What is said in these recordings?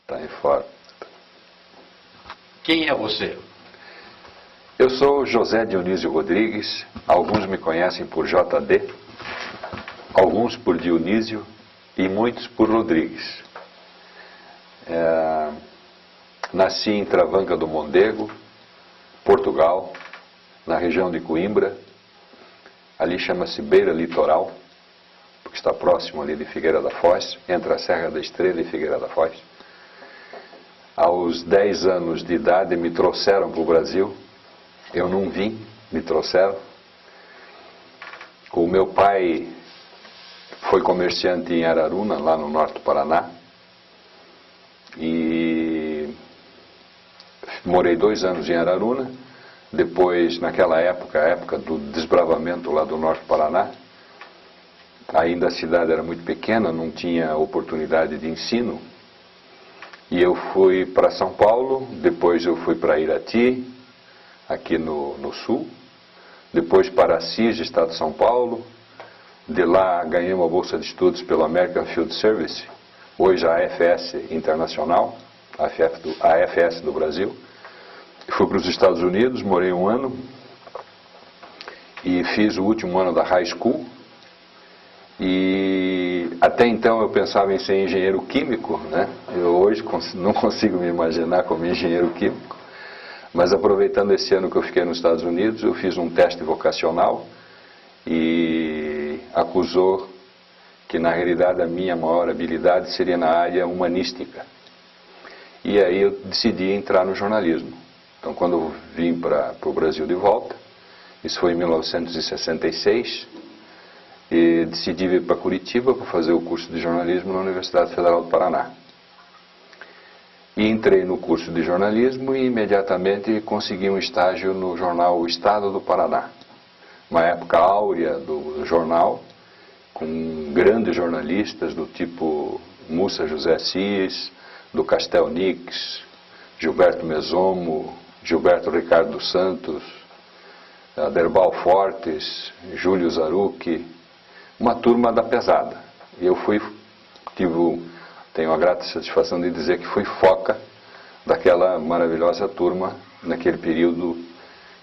Está em forma. Quem é você? Eu sou José Dionísio Rodrigues, alguns me conhecem por JD, alguns por Dionísio e muitos por Rodrigues. Nasci em Travanca do Mondego, Portugal, na região de Coimbra. Ali chama-se Beira Litoral, porque está próximo ali de Figueira da Foz, entre a Serra da Estrela e Figueira da Foz. Aos 10 anos de idade me trouxeram para o Brasil. Eu não vim, me trouxeram. O meu pai foi comerciante em Araruna, lá no norte do Paraná. E morei 2 anos em Araruna. Depois, naquela época, a época do desbravamento lá do norte do Paraná, ainda a cidade era muito pequena, não tinha oportunidade de ensino. E eu fui para São Paulo, depois eu fui para Irati, aqui no sul, depois para Assis, estado de São Paulo. De lá ganhei uma bolsa de estudos pelo American Field Service, hoje a AFS Internacional, a AFS do Brasil. Fui para os Estados Unidos, morei 1 ano e fiz o último ano da High School. E até então eu pensava em ser engenheiro químico, né? Eu hoje não consigo me imaginar como engenheiro químico. Mas aproveitando esse ano que eu fiquei nos Estados Unidos, eu fiz um teste vocacional e acusou que na realidade a minha maior habilidade seria na área humanística. E aí eu decidi entrar no jornalismo. Então quando eu vim para o Brasil de volta, isso foi em 1966, e decidi vir para Curitiba para fazer o curso de jornalismo na Universidade Federal do Paraná. E entrei no curso de jornalismo e imediatamente consegui um estágio no jornal O Estado do Paraná. Uma época áurea do jornal, com grandes jornalistas do tipo Mussa José Assis, do Castel Nix, Gilberto Mesomo, Gilberto Ricardo dos Santos, Aderbal Fortes, Júlio Zarucchi, uma turma da pesada. E eu tenho a grata satisfação de dizer que fui foca daquela maravilhosa turma naquele período,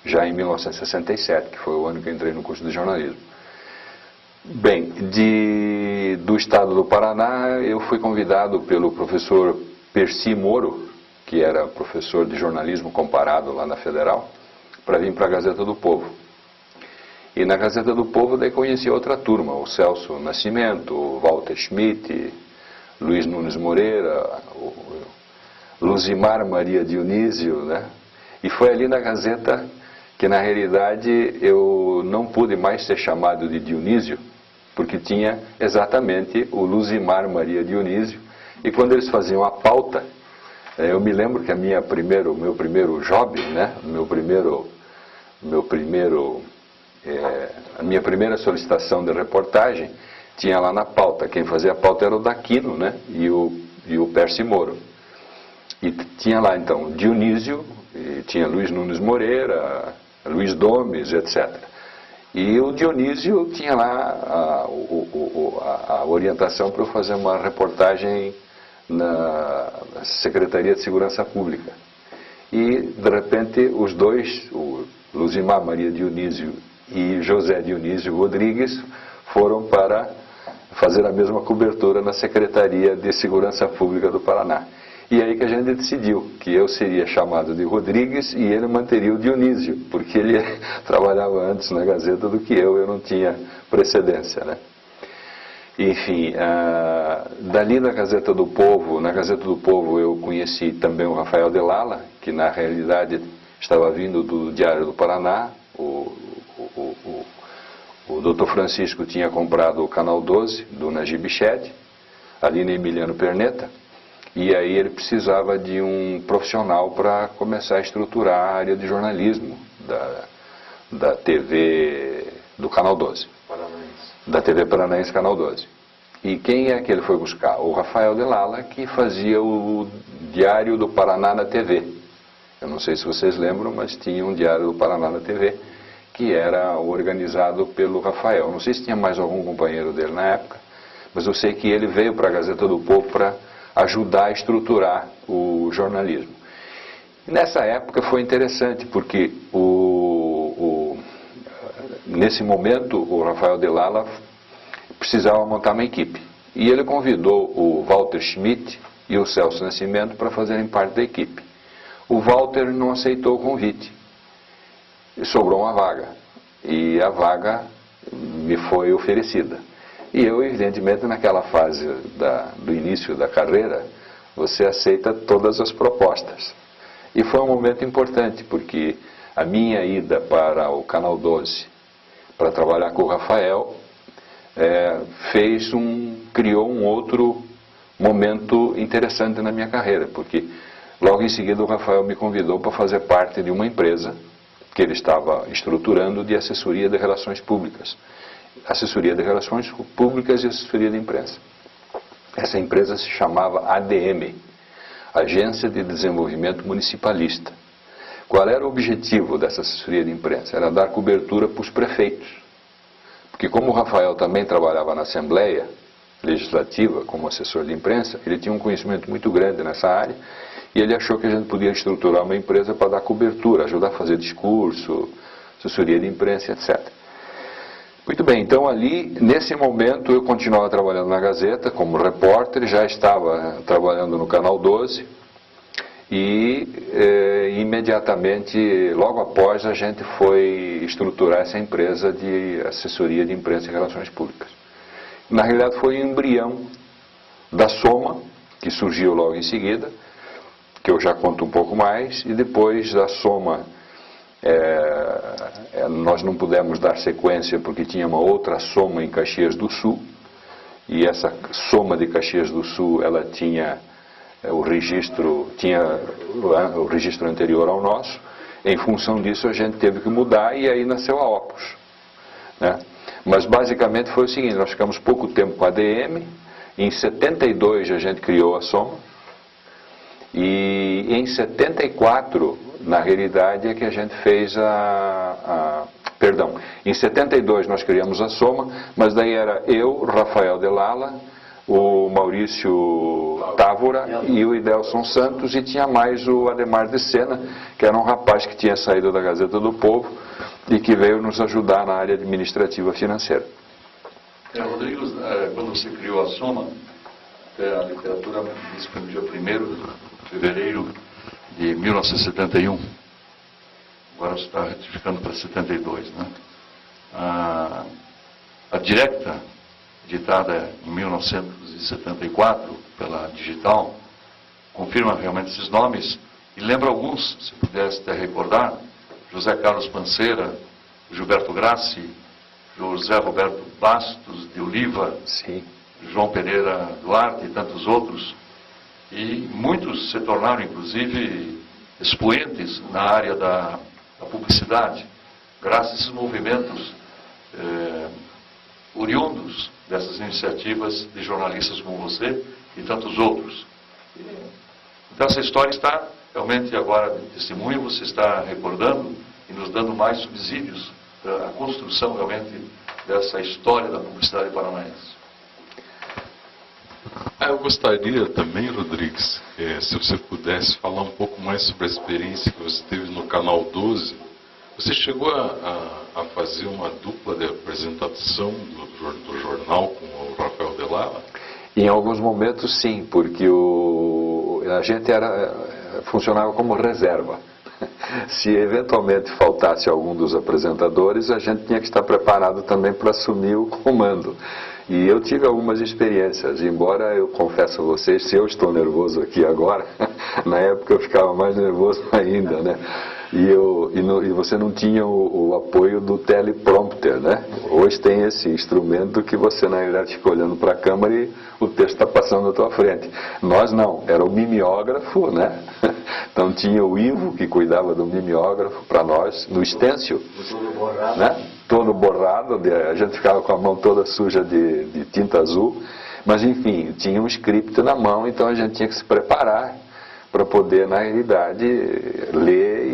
já em 1967, que foi o ano que eu entrei no curso de jornalismo. Bem, do estado do Paraná, eu fui convidado pelo professor Percy Moro, que era professor de jornalismo comparado lá na Federal, para vir para a Gazeta do Povo. E na Gazeta do Povo daí conheci outra turma, o Celso Nascimento, o Walter Schmidt, Luiz Nunes Moreira, o Luzimar Maria Dionísio, né? E foi ali na Gazeta que na realidade eu não pude mais ser chamado de Dionísio, porque tinha exatamente o Luzimar Maria Dionísio. E quando eles faziam a pauta, eu me lembro que o meu primeiro job, né? A minha primeira solicitação de reportagem tinha lá na pauta. Quem fazia a pauta era o Daquino, né? E o Percy Moro. E tinha lá então Dionísio, e tinha Luiz Nunes Moreira, Luiz Domes, etc. E o Dionísio tinha lá a orientação para eu fazer uma reportagem na Secretaria de Segurança Pública. E de repente os dois, o Luzimar Maria Dionísio e José Dionísio Rodrigues, foram para fazer a mesma cobertura na Secretaria de Segurança Pública do Paraná. E aí que a gente decidiu que eu seria chamado de Rodrigues e ele manteria o Dionísio, porque ele trabalhava antes na Gazeta do que eu não tinha precedência, né? Enfim, dali na Gazeta do Povo eu conheci também o Rafael Delala, que na realidade estava vindo do Diário do Paraná. O Dr. Francisco tinha comprado o Canal 12 do Najib Bichette, ali na Emiliano Perneta, e aí ele precisava de um profissional para começar a estruturar a área de jornalismo da TV do Canal 12. Da TV Paranaense Canal 12. E quem é que ele foi buscar? O Rafael Delala, que fazia o Diário do Paraná na TV. Eu não sei se vocês lembram, mas tinha um Diário do Paraná na TV, que era organizado pelo Rafael. Não sei se tinha mais algum companheiro dele na época, mas eu sei que ele veio para a Gazeta do Povo para ajudar a estruturar o jornalismo. Nessa época foi interessante, porque nesse momento o Rafael Dell'Ala precisava montar uma equipe. E ele convidou o Walter Schmidt e o Celso Nascimento para fazerem parte da equipe. O Walter não aceitou o convite. E sobrou uma vaga. E a vaga me foi oferecida. E eu, evidentemente, naquela fase do início da carreira, você aceita todas as propostas. E foi um momento importante, porque a minha ida para o Canal 12 para trabalhar com o Rafael criou um outro momento interessante na minha carreira, porque logo em seguida o Rafael me convidou para fazer parte de uma empresa que ele estava estruturando de assessoria de relações públicas. Assessoria de relações públicas e assessoria de imprensa. Essa empresa se chamava ADM, Agência de Desenvolvimento Municipalista. Qual era o objetivo dessa assessoria de imprensa? Era dar cobertura para os prefeitos. Porque como o Rafael também trabalhava na Assembleia Legislativa como assessor de imprensa, ele tinha um conhecimento muito grande nessa área e ele achou que a gente podia estruturar uma empresa para dar cobertura, ajudar a fazer discurso, assessoria de imprensa, etc. Muito bem, então ali, nesse momento, eu continuava trabalhando na Gazeta como repórter, já estava trabalhando no Canal 12 e imediatamente, logo após, a gente foi estruturar essa empresa de assessoria de imprensa e relações públicas. Na realidade foi um embrião da Soma, que surgiu logo em seguida, que eu já conto um pouco mais, e depois da Soma nós não pudemos dar sequência porque tinha uma outra Soma em Caxias do Sul, e essa Soma de Caxias do Sul, ela tinha o registro anterior ao nosso. Em função disso a gente teve que mudar e aí nasceu a Opus, né? Mas basicamente foi o seguinte: nós ficamos pouco tempo com a ADM, em 72 a gente criou a Soma, e em 74, na realidade, é que a gente fez em 72 nós criamos a Soma, mas daí era eu, Rafael Dell'Ala, o Maurício Távora e o Idelson Santos, e tinha mais o Ademar de Sena, que era um rapaz que tinha saído da Gazeta do Povo e que veio nos ajudar na área administrativa financeira. Rodrigo, quando você criou a Soma, a literatura diz que no dia 1º de fevereiro de 1971, agora você está retificando para 72, né? A Directa, editada em 1974 pela Digital, confirma realmente esses nomes e lembra alguns, se pudesse até recordar: José Carlos Panceira, Gilberto Grassi, José Roberto Bastos de Oliva, sim, João Pereira Duarte e tantos outros. E muitos se tornaram, inclusive, expoentes na área da publicidade, graças a esses movimentos oriundos dessas iniciativas de jornalistas como você e tantos outros. Então essa história está realmente agora de testemunho, você está recordando e nos dando mais subsídios para a construção realmente dessa história da publicidade paranaense. Eu gostaria também, Rodrigues, se você pudesse falar um pouco mais sobre a experiência que você teve no Canal 12. Você chegou a fazer uma dupla de apresentação do jornal com o Rafael Dell'Ala? Em alguns momentos sim, porque a gente funcionava como reserva. Se eventualmente faltasse algum dos apresentadores, a gente tinha que estar preparado também para assumir o comando. E eu tive algumas experiências, embora eu confesso a vocês, se eu estou nervoso aqui agora, na época eu ficava mais nervoso ainda, né? E você não tinha o apoio do teleprompter, né? Hoje tem esse instrumento que você na verdade fica olhando para a câmera e o texto está passando na tua frente. Nós não, era o mimeógrafo, né? Então tinha o Ivo que cuidava do mimeógrafo para nós, no stencil, né? Todo borrado, a gente ficava com a mão toda suja de tinta azul, mas enfim, tinha um script na mão, então a gente tinha que se preparar para poder, na realidade, ler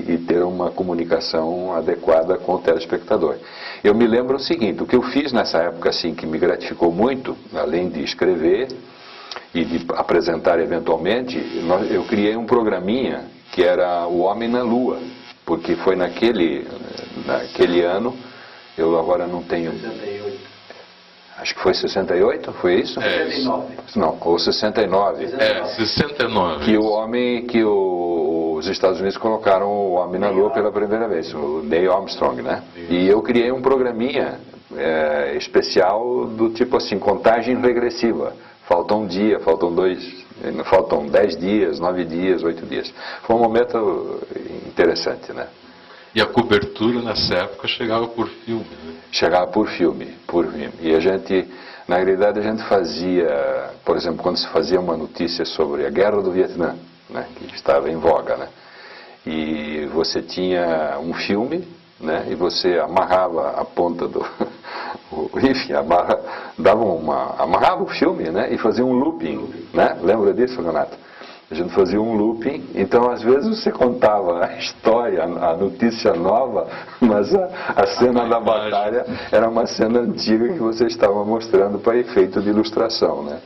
e ter uma comunicação adequada com o telespectador. Eu me lembro o seguinte: o que eu fiz nessa época assim, que me gratificou muito, além de escrever, e de apresentar eventualmente, eu criei um programinha que era O Homem na Lua, porque foi naquele ano, eu agora não tenho... 68. Acho que foi 68, foi isso? 69. Não, ou 69. 69. Que os Estados Unidos colocaram o homem na Lua pela primeira vez, o Neil Armstrong, né? E eu criei um programinha especial do tipo assim, contagem regressiva. Falta um dia, faltam 10 dias, 9 dias, 8 dias. Foi um momento interessante, né? E a cobertura nessa época chegava por filme, né? Chegava por filme. E a gente, na realidade, a gente fazia, por exemplo, quando se fazia uma notícia sobre a Guerra do Vietnã, né, que estava em voga, né? E você tinha um filme, né? E você amarrava a ponta do... enfim, amarrava o filme, né? E fazia um looping, né? Lembra disso, Renato? A gente fazia um looping, então às vezes você contava a história, a notícia nova, mas a cena da batalha era uma cena antiga que você estava mostrando para efeito de ilustração, né?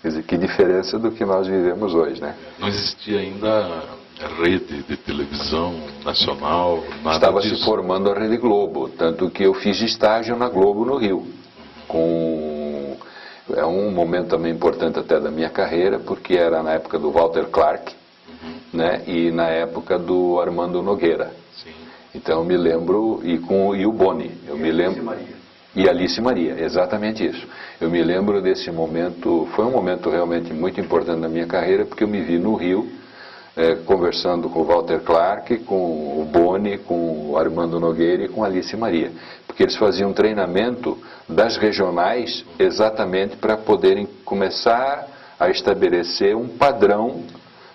Quer dizer, que diferença do que nós vivemos hoje, né? Não existia ainda rede de televisão nacional, nada Estava disso. se formando a Rede Globo, tanto que eu fiz estágio na Globo no Rio, é um momento também importante até da minha carreira, porque era na época do Walter Clark, né, e na época do Armando Nogueira. Sim. Então eu me lembro, e o Boni, e Alice Maria, exatamente isso. Eu me lembro desse momento, foi um momento realmente muito importante na minha carreira, porque eu me vi no Rio, conversando com o Walter Clark, com o Boni, com o Armando Nogueira e com a Alice Maria. Porque eles faziam treinamento das regionais exatamente para poderem começar a estabelecer um padrão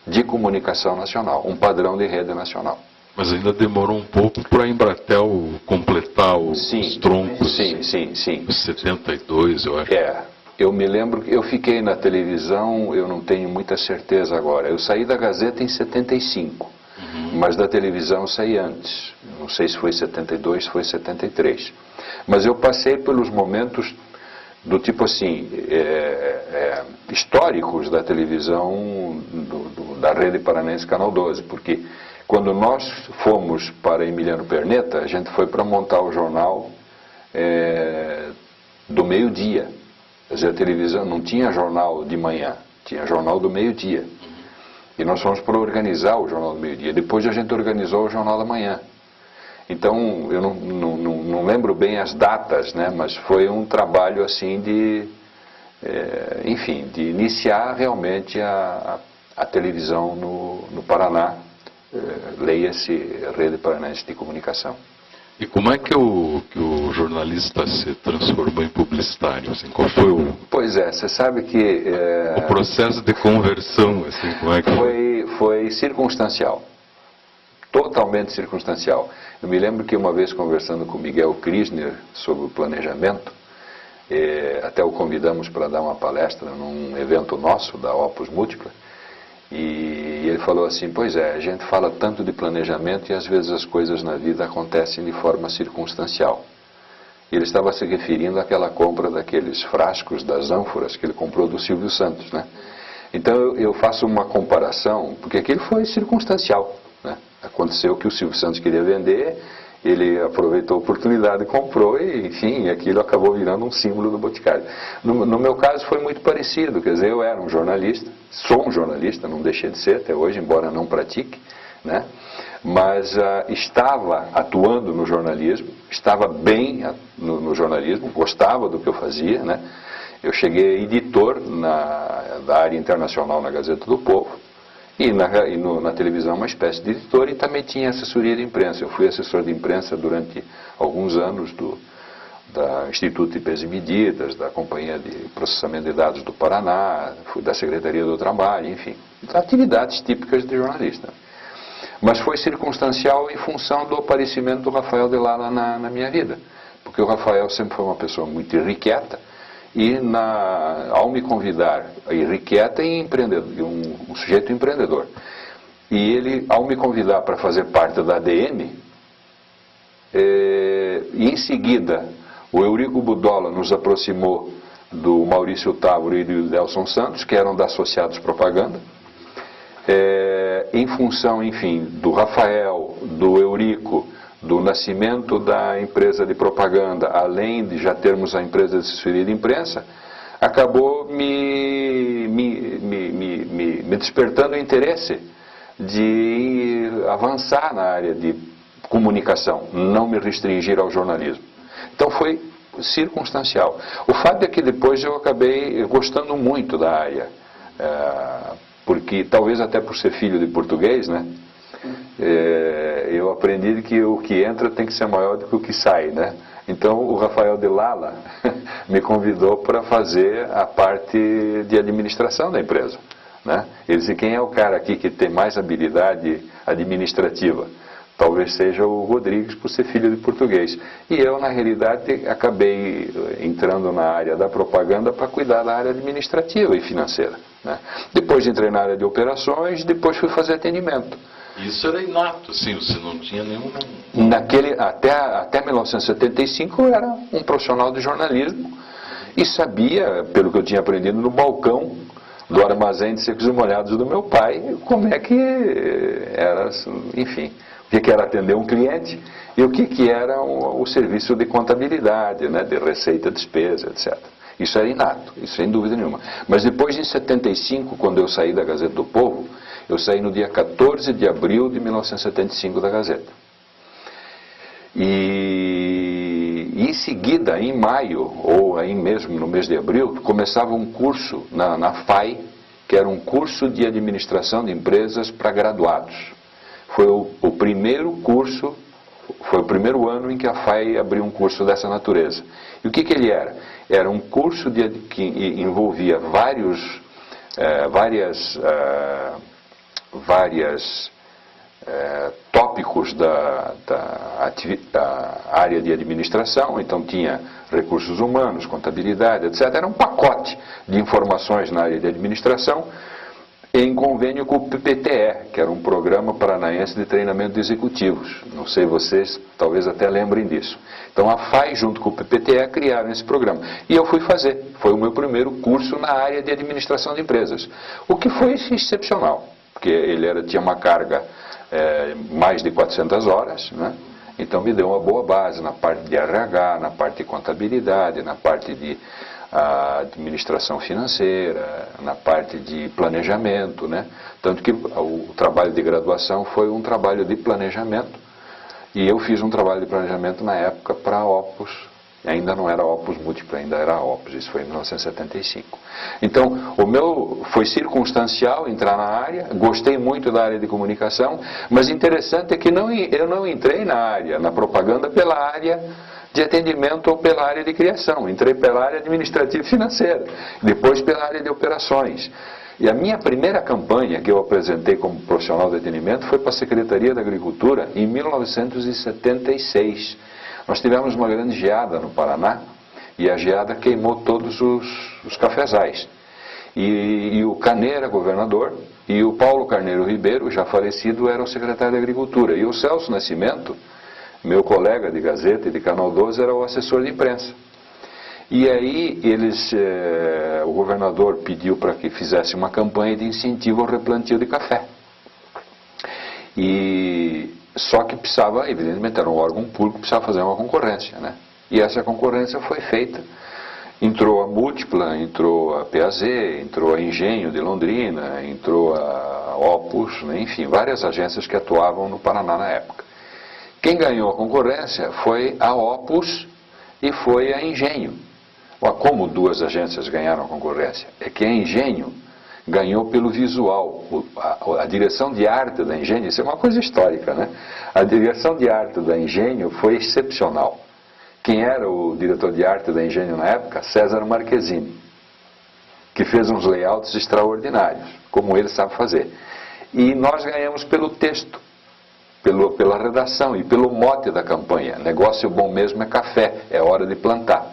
de comunicação nacional, um padrão de rede nacional. Mas ainda demorou um pouco para a Embratel completar os troncos. Sim. 72, eu acho. Eu me lembro que eu fiquei na televisão, eu não tenho muita certeza agora. Eu saí da Gazeta em 75, mas da televisão eu saí antes. Não sei se foi 72, se foi 73. Mas eu passei pelos momentos do tipo assim, históricos da televisão, da Rede Paranaense Canal 12, porque quando nós fomos para Emiliano Perneta, a gente foi para montar o jornal do meio-dia. Quer dizer, a televisão não tinha jornal de manhã, tinha jornal do meio-dia. E nós fomos para organizar o jornal do meio-dia. Depois a gente organizou o jornal da manhã. Então, eu não lembro bem as datas, né? Mas foi um trabalho assim de iniciar realmente a televisão no Paraná. Leia-se Rede Paranaense de Comunicação. E como é que o jornalista se transformou em publicitário? Assim, qual foi o... Pois você sabe que... o processo de conversão, assim, como é que... Foi circunstancial. Totalmente circunstancial. Eu me lembro que uma vez conversando com Miguel Krisner sobre o planejamento, até o convidamos para dar uma palestra num evento nosso, da Opus Múltipla, e ele falou assim, pois a gente fala tanto de planejamento e às vezes as coisas na vida acontecem de forma circunstancial. E ele estava se referindo àquela compra daqueles frascos, das ânforas que ele comprou do Silvio Santos, né? Então eu faço uma comparação, porque aquilo foi circunstancial, né? Aconteceu que o Silvio Santos queria vender, ele aproveitou a oportunidade e comprou, e enfim, aquilo acabou virando um símbolo do Boticário. No meu caso foi muito parecido, quer dizer, eu era um jornalista, sou um jornalista, não deixei de ser até hoje, embora não pratique, né? Mas estava atuando no jornalismo, estava bem no jornalismo, gostava do que eu fazia, né? Eu cheguei editor da área internacional na Gazeta do Povo, e na televisão uma espécie de editor, e também tinha assessoria de imprensa. Eu fui assessor de imprensa durante alguns anos do Instituto de Peso e Medidas, da Companhia de Processamento de Dados do Paraná, fui da Secretaria do Trabalho, enfim, atividades típicas de jornalista. Mas foi circunstancial em função do aparecimento do Rafael de Lara na minha vida, porque o Rafael sempre foi uma pessoa muito irrequieta, e ao me convidar, irrequieta e empreendedor, um sujeito empreendedor, e ele, ao me convidar para fazer parte da ADM, e em seguida o Eurico Budola nos aproximou do Maurício Távora e do Delson Santos, que eram da Associados Propaganda, em função, enfim, do Rafael, do Eurico, do nascimento da empresa de propaganda, além de já termos a empresa de assessoria de imprensa, acabou me despertando o interesse de avançar na área de comunicação, não me restringir ao jornalismo. Então foi circunstancial. O fato é que depois eu acabei gostando muito da área, porque talvez até por ser filho de português, né? Eu aprendi que o que entra tem que ser maior do que o que sai, né? Então o Rafael de Lala me convidou para fazer a parte de administração da empresa, né? Ele disse: quem é o cara aqui que tem mais habilidade administrativa? Talvez seja o Rodrigues, por ser filho de português. E eu, na realidade, acabei entrando na área da propaganda para cuidar da área administrativa e financeira, né? Depois entrei na área de operações, depois fui fazer atendimento. Isso era inato, assim, você não tinha nenhum... Até 1975 eu era um profissional de jornalismo e sabia, pelo que eu tinha aprendido no balcão do armazém de secos e molhados do meu pai, como é que era, enfim, o que era atender um cliente e o que era o serviço de contabilidade, né, de receita, despesa, etc. Isso era inato, isso sem dúvida nenhuma. Mas depois, em 75, quando eu saí da Gazeta do Povo, eu saí no dia 14 de abril de 1975 da Gazeta. E em seguida, em maio, ou aí mesmo no mês de abril, começava um curso na FAI, que era um curso de administração de empresas para graduados. Foi o primeiro curso, foi o primeiro ano em que a FAI abriu um curso dessa natureza. E o que ele era? Era um curso que envolvia vários tópicos da área de administração. Então tinha recursos humanos, contabilidade, etc. Era um pacote de informações na área de administração, em convênio com o PPTE, que era um programa paranaense de treinamento de executivos. Não sei, vocês talvez até lembrem disso. Então a FAI, junto com o PPTE, criaram esse programa. E eu fui fazer. Foi o meu primeiro curso na área de administração de empresas. O que foi excepcional, porque ele tinha uma carga mais de 400 horas, né? Então me deu uma boa base na parte de RH, na parte de contabilidade, na parte de administração financeira, na parte de planejamento, né? Tanto que o trabalho de graduação foi um trabalho de planejamento, e eu fiz um trabalho de planejamento na época para a Opus. Ainda não era Opus Múltipla, ainda era Opus, isso foi em 1975. Então, o meu foi circunstancial entrar na área, gostei muito da área de comunicação, mas interessante é que eu não entrei na propaganda pela área de atendimento ou pela área de criação, entrei pela área administrativa e financeira, depois pela área de operações. E a minha primeira campanha que eu apresentei como profissional de atendimento foi para a Secretaria da Agricultura em 1976. Nós tivemos uma grande geada no Paraná, e a geada queimou todos os cafezais. E o Canê era governador, e o Paulo Carneiro Ribeiro, já falecido, era o secretário da Agricultura. E o Celso Nascimento, meu colega de Gazeta e de Canal 12, era o assessor de imprensa. E aí o governador pediu para que fizesse uma campanha de incentivo ao replantio de café. Só que precisava, evidentemente, era um órgão público, precisava fazer uma concorrência, né? E essa concorrência foi feita. Entrou a Múltipla, entrou a PAZ, entrou a Engenho de Londrina, entrou a Opus, né? Enfim, várias agências que atuavam no Paraná na época. Quem ganhou a concorrência foi a Opus e foi a Engenho. Como duas agências ganharam a concorrência? É que a Engenho ganhou pelo visual. A direção de arte da Engenho, isso é uma coisa histórica, né? A direção de arte da Engenho foi excepcional. Quem era o diretor de arte da Engenho na época? César Marquezine, que fez uns layouts extraordinários, como ele sabe fazer. E nós ganhamos pelo texto, pela redação e pelo mote da campanha. Negócio bom mesmo é café, é hora de plantar,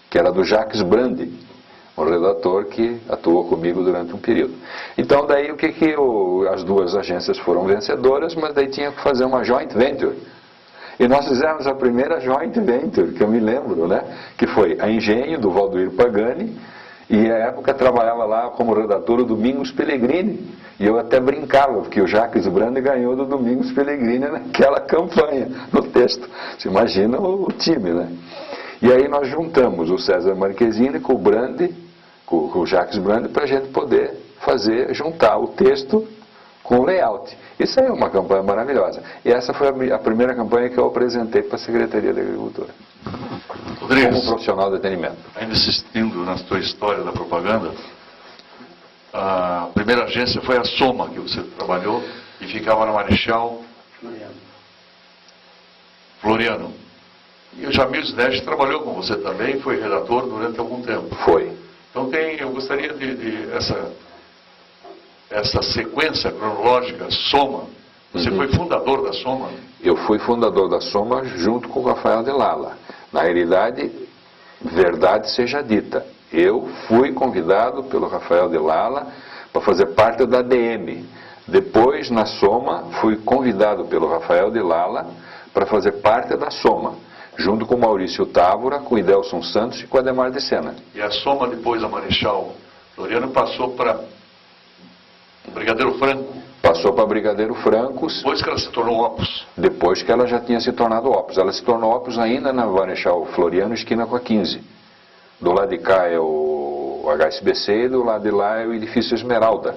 que era do Jacques Brandi, um redator que atuou comigo durante um período. Então daí as duas agências foram vencedoras, mas daí tinha que fazer uma joint venture. E nós fizemos a primeira joint venture, que eu me lembro, né? Que foi a Engenho, do Valdoir Pagani, e à época trabalhava lá como redator o Domingos Pellegrini. E eu até brincava, porque o Jacques Brandi ganhou do Domingos Pellegrini naquela campanha, no texto. Você imagina o time, né? E aí nós juntamos o César Marquezine com o Brandi, com o Jacques Brandi, para a gente poder juntar o texto com o layout. Isso aí é uma campanha maravilhosa. E essa foi a primeira campanha que eu apresentei para a Secretaria da Agricultura. Rodrigues, como profissional de atendimento. Ainda insistindo na sua história da propaganda, a primeira agência foi a Soma, que você trabalhou, e ficava na Marechal Floriano. E o Jamil Snesch trabalhou com você também, foi redator durante algum tempo. Foi. Então eu gostaria de essa sequência cronológica, Soma. Você foi fundador da Soma? Eu fui fundador da Soma junto com o Rafael de Lala. Na realidade, verdade seja dita, eu fui convidado pelo Rafael de Lala para fazer parte da ADM. Depois, na Soma, fui convidado pelo Rafael de Lala para fazer parte da Soma, junto com o Maurício Távora, com o Idelson Santos e com o Ademar de Sena. E a Soma, depois da Marechal Floriano, passou para Brigadeiro Franco. Passou para Brigadeiro Francos. Depois que ela se tornou Opus. Depois que ela já tinha se tornado Opus. Ela se tornou Opus ainda na Marechal Floriano, esquina com a 15. Do lado de cá é o HSBC e do lado de lá é o edifício Esmeralda.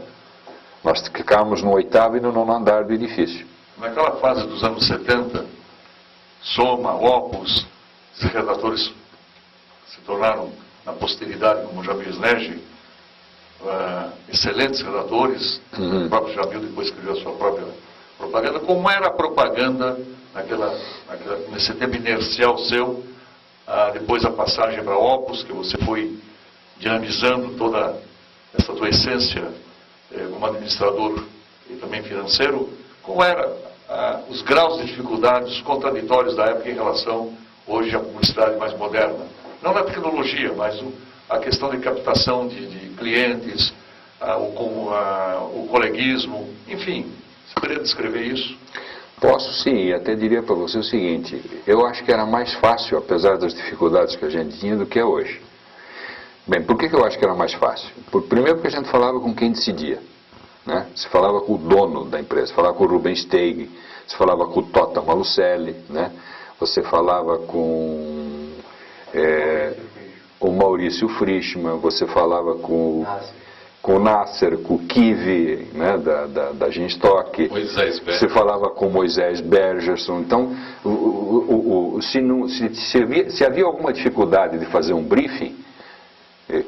Nós ficávamos no 8º e no 9º andar do edifício. Naquela fase dos anos 70, Soma, Opus, esses redatores se tornaram, na posteridade, como Jamil Snesch, excelentes redatores. O próprio Jamil depois escreveu a sua própria propaganda. Como era a propaganda nesse tempo inercial seu, depois a passagem para Opus, que você foi dinamizando toda essa tua essência como administrador e também financeiro? Como eram os graus de dificuldades, os contraditórios da época em relação hoje à publicidade mais moderna? Não na tecnologia, mas a questão de captação de clientes, o coleguismo, enfim. Você poderia descrever isso? Posso sim, e até diria para você o seguinte, eu acho que era mais fácil, apesar das dificuldades que a gente tinha, do que é hoje. Bem, por que eu acho que era mais fácil? Primeiro porque a gente falava com quem decidia, né? Se falava com o dono da empresa, falava com o Rubens Steig, se falava com o Tota Malucelli, né? Você falava com o Maurício Frischmann, você falava com o Nasser, com o Kivi, né, da Ginstock, você falava com o Moisés Bergerson. Então, se havia alguma dificuldade de fazer um briefing,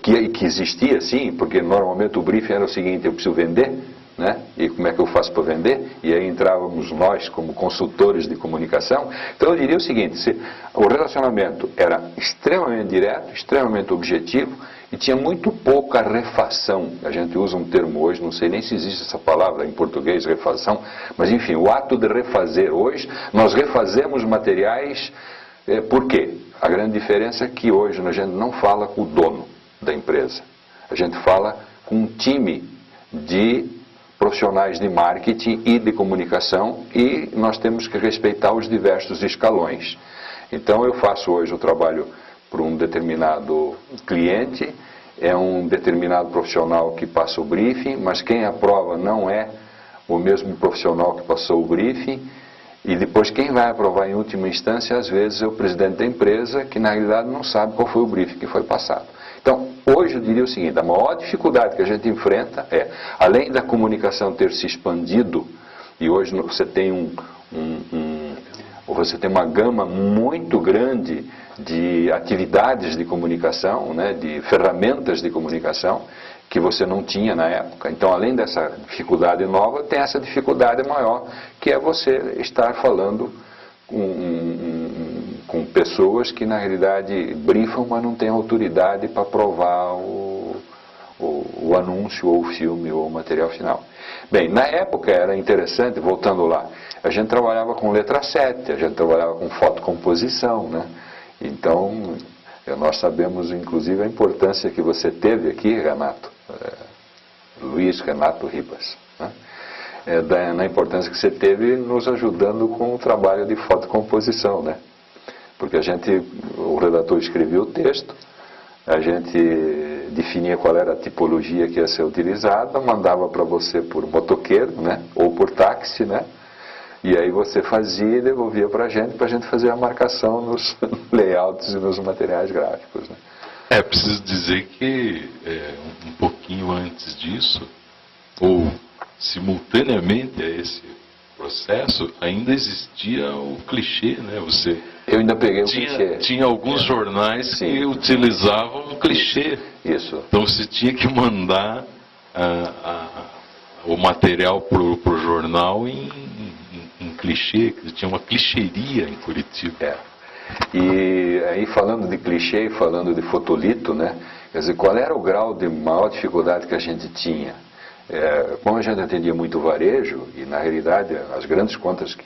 que existia sim, porque normalmente o briefing era o seguinte: eu preciso vender, né? E como é que eu faço para vender? E aí entrávamos nós como consultores de comunicação. Então eu diria o seguinte: o relacionamento era extremamente direto, extremamente objetivo e tinha muito pouca refação. A gente usa um termo hoje, não sei nem se existe essa palavra em português, refação, mas enfim, o ato de refazer hoje, nós refazemos materiais. Por quê? A grande diferença é que hoje a gente não fala com o dono da empresa, a gente fala com um time de profissionais de marketing e de comunicação, e nós temos que respeitar os diversos escalões. Então eu faço hoje o trabalho para um determinado cliente, é um determinado profissional que passa o briefing, mas quem aprova não é o mesmo profissional que passou o briefing, e depois quem vai aprovar em última instância às vezes é o presidente da empresa, que na realidade não sabe qual foi o briefing que foi passado. Então, hoje eu diria o seguinte: a maior dificuldade que a gente enfrenta é, além da comunicação ter se expandido, e hoje você tem você tem uma gama muito grande de atividades de comunicação, né, de ferramentas de comunicação, que você não tinha na época. Então, além dessa dificuldade nova, tem essa dificuldade maior, que é você estar falando com pessoas que na realidade brifam, mas não têm autoridade para provar o anúncio, ou o filme, ou o material final. Bem, na época era interessante, voltando lá, a gente trabalhava com letra 7, a gente trabalhava com fotocomposição, né? Então, nós sabemos inclusive a importância que você teve aqui, Renato, Luiz Renato Ribas, né? na importância que você teve nos ajudando com o trabalho de fotocomposição, né? Porque o redator escrevia o texto, a gente definia qual era a tipologia que ia ser utilizada, mandava para você por motoqueiro, né? Ou por táxi, né? E aí você fazia e devolvia para a gente fazer a marcação nos layouts e nos materiais gráficos, né? Preciso dizer que um pouquinho antes disso, ou simultaneamente a esse processo, ainda existia o clichê, né? Eu ainda peguei o clichê. Tinha alguns jornais que utilizavam o clichê. Isso. Então você tinha que mandar o material para o jornal em clichê, que tinha uma clichêria em Curitiba. E aí, falando de clichê e falando de fotolito, né? Quer dizer, qual era o grau de maior dificuldade que a gente tinha? Como a gente atendia muito varejo, e na realidade as grandes contas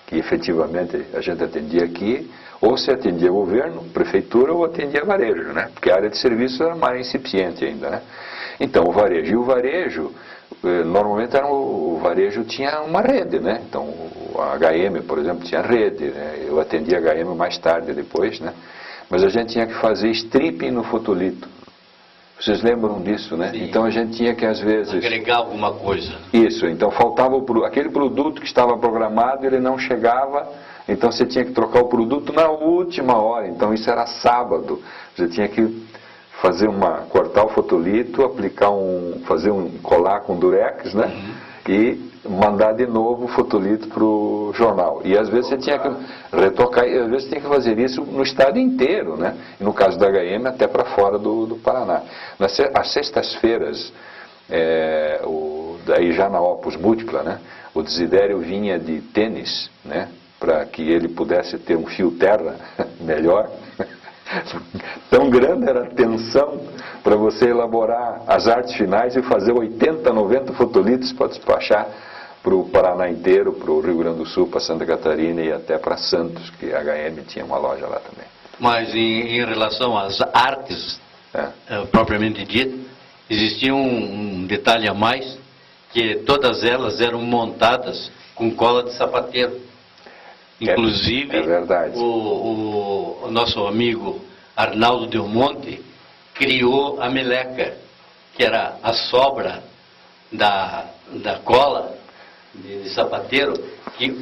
que efetivamente a gente atendia aqui, ou se atendia governo, prefeitura, ou atendia varejo, né? Porque a área de serviço era mais incipiente ainda, né? Então o varejo, normalmente o varejo tinha uma rede, né? Então a HM, por exemplo, tinha rede, né? Eu atendia a HM mais tarde depois, né? Mas a gente tinha que fazer stripping no fotolito. Vocês lembram disso, né? Sim. Então a gente tinha que às vezes... agregar alguma coisa. Isso, então faltava aquele produto que estava programado, ele não chegava, então você tinha que trocar o produto na última hora. Então isso era sábado. Você tinha que cortar o fotolito, colar com durex, né? E mandar de novo o fotolito para o jornal. E às vezes você tinha que retocar, e às vezes você tinha que fazer isso no estado inteiro, né? E no caso da HM, até para fora do Paraná. Às sextas-feiras, daí já na Opus Múltipla, né? O Desidério vinha de tênis, né? Para que ele pudesse ter um fio terra melhor. Tão grande era a tensão para você elaborar as artes finais e fazer 80, 90 fotolitos para despachar para o Paraná inteiro, para o Rio Grande do Sul, para Santa Catarina e até para Santos, que a HM tinha uma loja lá também. Mas em relação às artes, propriamente dita, existia um detalhe a mais, que todas elas eram montadas com cola de sapateiro. Inclusive, é verdade. O nosso amigo Arnaldo Del Monte criou a meleca, que era a sobra da cola de sapateiro,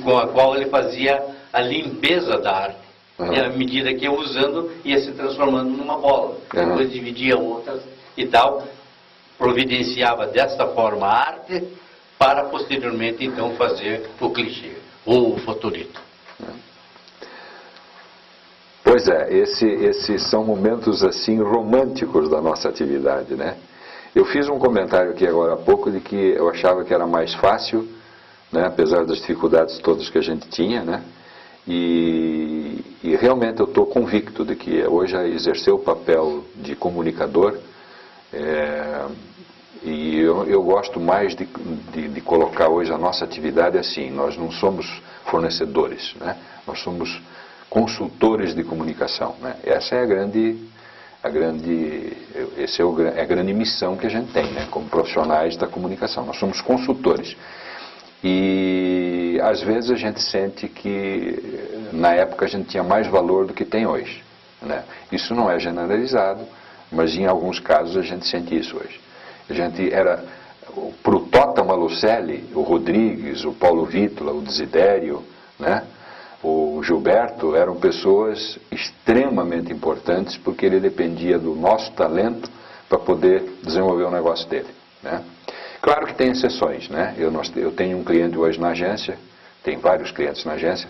com a qual ele fazia a limpeza da arte. E à medida que ia usando, ia se transformando numa bola. Depois dividia outras e tal, providenciava desta forma a arte, para posteriormente então fazer o clichê, ou o fotolito. Pois esses são momentos assim românticos da nossa atividade, né? Eu fiz um comentário aqui agora há pouco de que eu achava que era mais fácil, né, apesar das dificuldades todas que a gente tinha, né? E realmente eu estou convicto de que hoje exercer o papel de comunicador, e eu gosto mais de colocar hoje a nossa atividade assim: nós não somos fornecedores, né? Nós somos consultores de comunicação, né? Essa é a grande missão que a gente tem, né? Como profissionais da comunicação. Nós somos consultores. E às vezes a gente sente que na época a gente tinha mais valor do que tem hoje, né? Isso não é generalizado, mas em alguns casos a gente sente isso hoje. A gente para o Tota Malucelli, o Rodrigues, o Paulo Vítola, o Desidério, né? O Gilberto, eram pessoas extremamente importantes, porque ele dependia do nosso talento para poder desenvolver o negócio dele, né? Claro que tem exceções, né? Eu tenho um cliente hoje na agência, tem vários clientes na agência,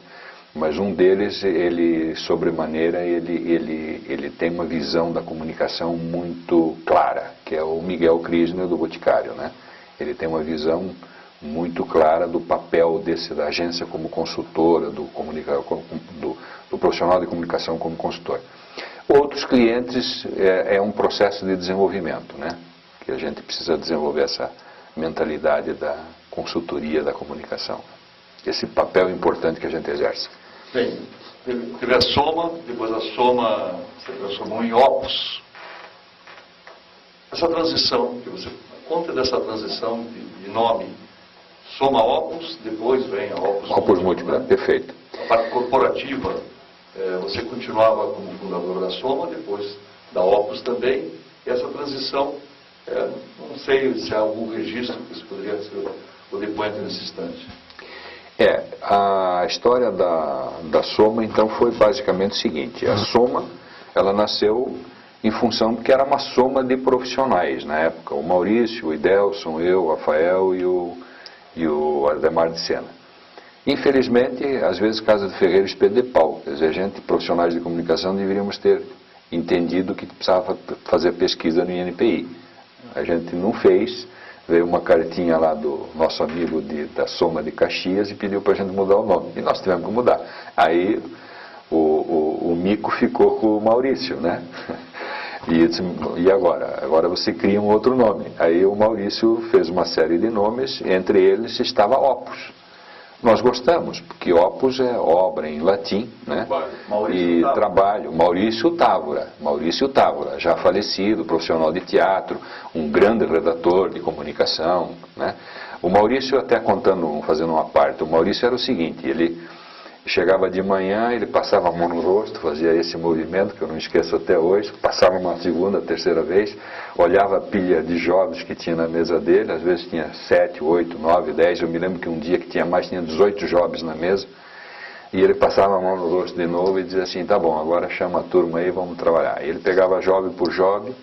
mas um deles, ele sobremaneira, ele tem uma visão da comunicação muito clara, que é o Miguel Krisner do Boticário, né? Ele tem uma visão muito clara do papel da agência como consultora, do profissional de comunicação como consultor. Outros clientes é um processo de desenvolvimento, né? Que a gente precisa desenvolver essa mentalidade da consultoria da comunicação. Esse papel importante que a gente exerce. Bem, teve a soma, depois a soma se transformou em opus. Essa transição, que você conta dessa transição de nome, Soma Opus, depois vem a Opus. Opus Múltipla, perfeito. A parte corporativa, você continuava como fundador da Soma, depois da Opus também, e essa transição, não sei se há algum registro que isso poderia ser o depoente nesse instante. A história da Soma, então, foi basicamente o seguinte. A Soma, ela nasceu em função que era uma soma de profissionais na época. O Maurício, o Idelson, eu, o Rafael e o Ademar de Sena. Infelizmente, às vezes, Casa de Ferreiro espelho de pau. Quer dizer, a gente, profissionais de comunicação, deveríamos ter entendido que precisava fazer pesquisa no INPI. A gente não fez. Veio uma cartinha lá do nosso amigo da Soma de Caxias e pediu para a gente mudar o nome. E nós tivemos que mudar. Aí o Mico ficou com o Maurício, né? E agora? Agora você cria um outro nome. Aí o Maurício fez uma série de nomes, entre eles estava Opus. Nós gostamos, porque Opus é obra em latim, né? E trabalho. Maurício Távora, já falecido, profissional de teatro, um grande redator de comunicação, né? O Maurício, até fazendo uma parte, o Maurício era o seguinte, ele chegava de manhã, ele passava a mão no rosto, fazia esse movimento, que eu não esqueço até hoje, passava uma segunda, terceira vez, olhava a pilha de jogos que tinha na mesa dele, às vezes tinha 7, 8, 9, 10, eu me lembro que um dia que tinha 18 jogos na mesa, e ele passava a mão no rosto de novo e dizia assim, tá bom, agora chama a turma aí, vamos trabalhar. E ele pegava job por job,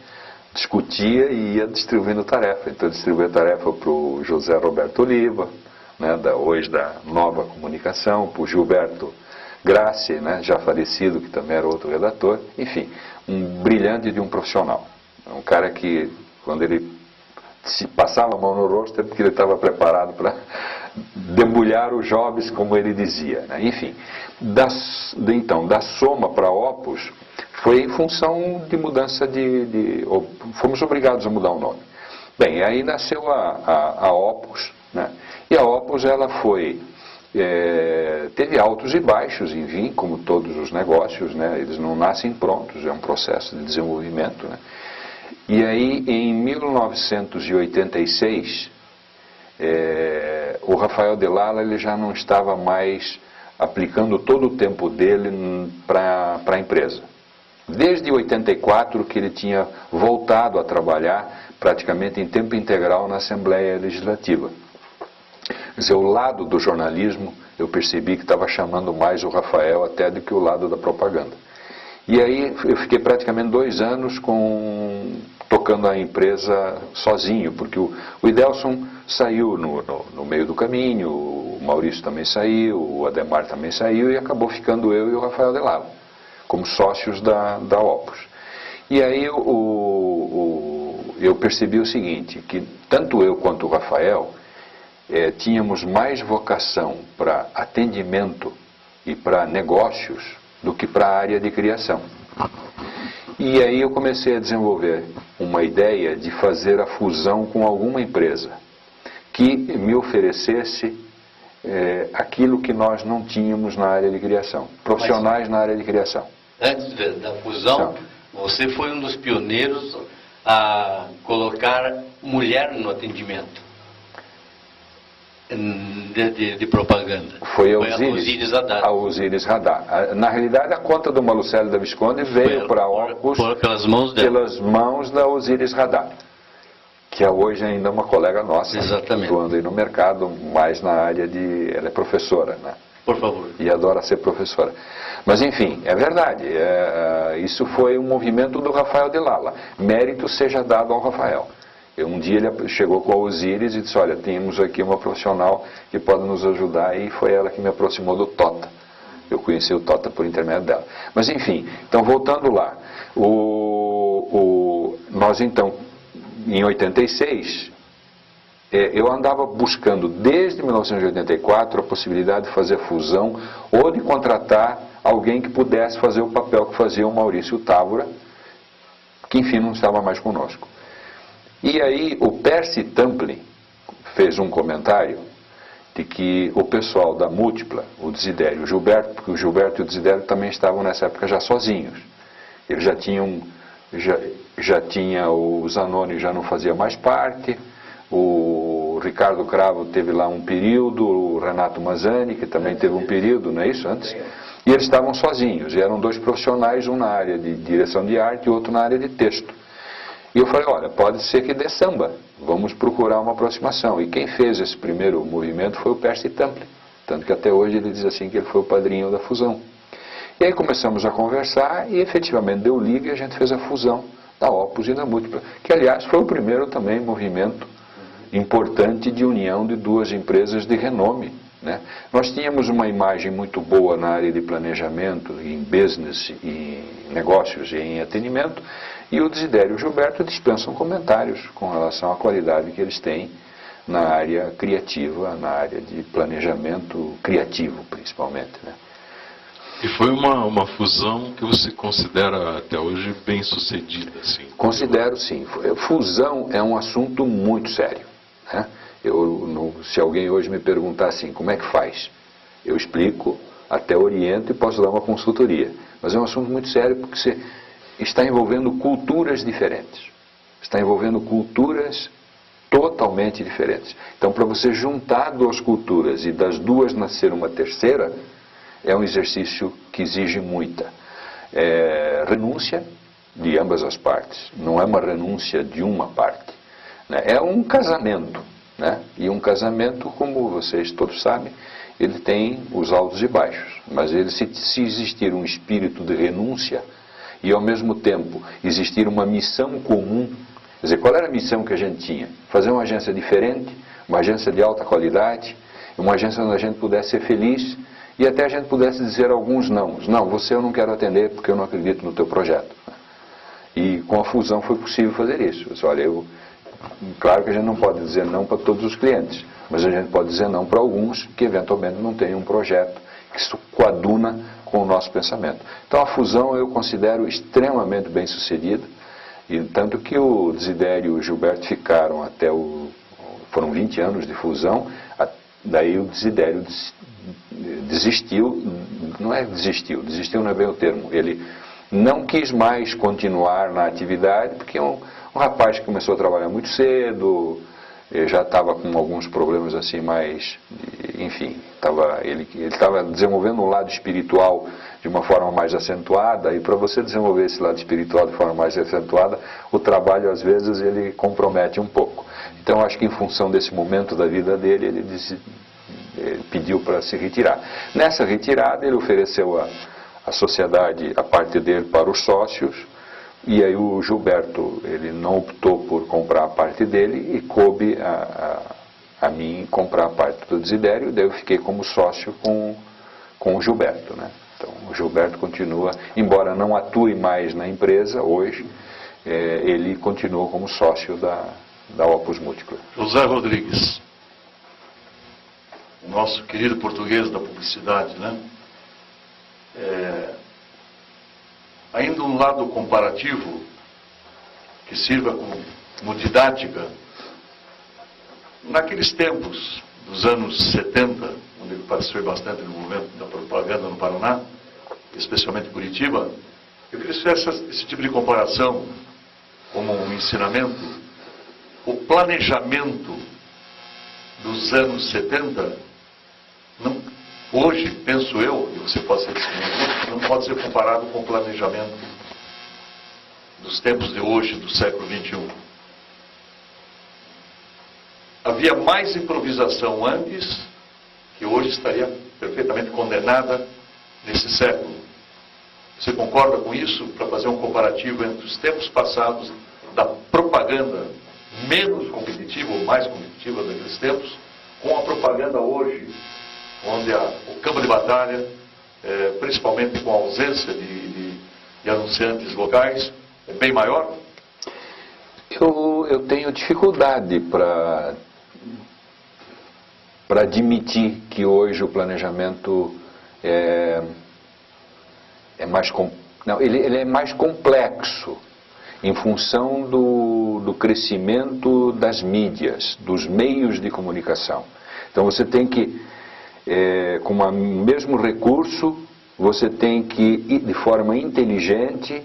discutia e ia distribuindo tarefa. Então distribuía tarefa para o José Roberto Oliva, né, hoje da Nova Comunicação, para o Gilberto Grassi, né, já falecido, que também era outro redator. Enfim, um brilhante de um profissional. Um cara que, quando ele se passava a mão no rosto, é porque ele estava preparado para debulhar os jobs, como ele dizia, né? Enfim, então, da Soma para Opus, foi em função de mudança fomos obrigados a mudar o nome. Bem, aí nasceu a Opus, né? E a Opus, ela teve altos e baixos, enfim, como todos os negócios, né? Eles não nascem prontos, é um processo de desenvolvimento, né? E aí, em 1986, o Rafael Delala, ele já não estava mais aplicando todo o tempo dele para a empresa. Desde 84 que ele tinha voltado a trabalhar praticamente em tempo integral na Assembleia Legislativa. Quer dizer, o lado do jornalismo, eu percebi que estava chamando mais o Rafael até do que o lado da propaganda. E aí eu fiquei praticamente 2 anos tocando a empresa sozinho, porque o Idelson saiu no meio do caminho, o Maurício também saiu, o Ademar também saiu, e acabou ficando eu e o Rafael Delala, como sócios da Opus. E aí eu percebi o seguinte, que tanto eu quanto o Rafael tínhamos mais vocação para atendimento e para negócios do que para a área de criação. E aí eu comecei a desenvolver uma ideia de fazer a fusão com alguma empresa que me oferecesse aquilo que nós não tínhamos na área de criação, profissionais na área de criação. Antes da fusão, você foi um dos pioneiros a colocar mulher no atendimento de propaganda. Foi a Osíris Haddad. A Osíris Haddad. Na realidade, a conta do Malucelli da Visconde veio para a Opus pelas mãos da Osíris Haddad, que é hoje ainda uma colega nossa, atuando aí no mercado, mais na área ela é professora, né? Por favor. E adora ser professora. Mas enfim, é verdade, isso foi um movimento do Rafael Delala. Mérito seja dado ao Rafael. Um dia ele chegou com a Osíris e disse, olha, temos aqui uma profissional que pode nos ajudar, e foi ela que me aproximou do Tota. Eu conheci o Tota por intermédio dela. Mas enfim, então voltando lá, nós então, em 86, eu andava buscando desde 1984 a possibilidade de fazer fusão ou de contratar alguém que pudesse fazer o papel que fazia o Maurício Távora, que enfim não estava mais conosco. E aí o Percy Tamplin fez um comentário de que o pessoal da Múltipla, o Desidério e o Gilberto, porque o Gilberto e o Desidério também estavam nessa época já sozinhos. Eles já tinha o Zanoni já não fazia mais parte, o Ricardo Cravo teve lá um período, o Renato Mazzani, que também teve um período, não é isso, antes? E eles estavam sozinhos, e eram dois profissionais, um na área de direção de arte e outro na área de texto. E eu falei, olha, pode ser que dê samba, vamos procurar uma aproximação. E quem fez esse primeiro movimento foi o Percy Tamplin, tanto que até hoje ele diz assim que ele foi o padrinho da fusão. E aí começamos a conversar e efetivamente deu liga e a gente fez a fusão da Opus e da Múltipla, que aliás foi o primeiro também movimento importante de união de duas empresas de renome, né? Nós tínhamos uma imagem muito boa na área de planejamento, em business, em negócios e em atendimento, e o Desidério e o Gilberto dispensam comentários com relação à qualidade que eles têm na área criativa, na área de planejamento criativo, principalmente, né? E foi uma fusão que você considera até hoje bem sucedida, assim? Considero, sim. Fusão é um assunto muito sério, né? Se alguém hoje me perguntar assim, como é que faz? Eu explico, até oriento e posso dar uma consultoria. Mas é um assunto muito sério porque você está envolvendo culturas diferentes. Está envolvendo culturas totalmente diferentes. Então, para você juntar duas culturas e das duas nascer uma terceira, é um exercício que exige muita renúncia de ambas as partes. Não é uma renúncia de uma parte, né? É um casamento, né? E um casamento, como vocês todos sabem, ele tem os altos e baixos. Mas se existir um espírito de renúncia e ao mesmo tempo existir uma missão comum, quer dizer, qual era a missão que a gente tinha? Fazer uma agência diferente, uma agência de alta qualidade, uma agência onde a gente pudesse ser feliz e até a gente pudesse dizer alguns não. Não, você eu não quero atender porque eu não acredito no teu projeto. E com a fusão foi possível fazer isso. Olha, claro que a gente não pode dizer não para todos os clientes, mas a gente pode dizer não para alguns que eventualmente não têm um projeto que se coaduna com o nosso pensamento. Então a fusão eu considero extremamente bem sucedida, e tanto que o Desidério e o Gilberto ficaram foram 20 anos de fusão, daí o Desidério desistiu não é bem o termo, ele não quis mais continuar na atividade, porque um rapaz que começou a trabalhar muito cedo, já estava com alguns problemas assim mais, enfim, ele estava desenvolvendo um lado espiritual de uma forma mais acentuada, e para você desenvolver esse lado espiritual de forma mais acentuada, o trabalho às vezes ele compromete um pouco. Então acho que em função desse momento da vida dele, ele pediu para se retirar. Nessa retirada ele ofereceu a sociedade, a parte dele para os sócios, e aí o Gilberto, ele não optou por comprar a parte dele e coube a mim comprar a parte do Desidério, e daí eu fiquei como sócio com o Gilberto, né? Então o Gilberto continua, embora não atue mais na empresa hoje, ele continua como sócio da Opus Múltipla. José Rodrigues, o nosso querido português da publicidade, né? Ainda um lado comparativo que sirva como didática. Naqueles tempos dos anos 70, onde eu participei bastante do movimento da propaganda no Paraná, especialmente em Curitiba, eu queria fazer esse tipo de comparação como um ensinamento. O planejamento dos anos 70, hoje, penso eu, e você pode ser testemunha, não pode ser comparado com o planejamento dos tempos de hoje, do século XXI. Havia mais improvisação antes, que hoje estaria perfeitamente condenada nesse século. Você concorda com isso? Para fazer um comparativo entre os tempos passados da propaganda menos competitiva ou mais competitiva daqueles tempos, com a propaganda hoje, onde o campo de batalha, principalmente com a ausência de anunciantes locais, é bem maior? Eu tenho dificuldade para admitir que hoje o planejamento é mais... Não, ele é mais complexo em função do crescimento das mídias, dos meios de comunicação. Então você tem que, com o mesmo recurso, você tem que, de forma inteligente,